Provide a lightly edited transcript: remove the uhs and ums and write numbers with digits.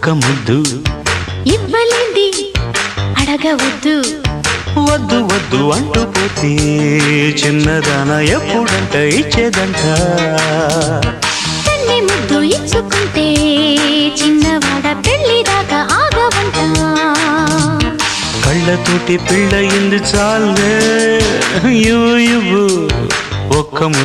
ఒక్క ముద్దు ఇవ్వలేంది అడగవద్దు వద్దు వద్దు అంటూ పోతే చిన్నదాన ఎప్పుడంట ఇచ్చేదంట తన్ని ముద్దు ఇచ్చుకుంటే చిన్నవాడ పెళ్లి దాకా ఆగవంట కళ్ళతోటి పెళ్ళయింది చాలే ఇవ్వు ఇవ్వు ఒక్క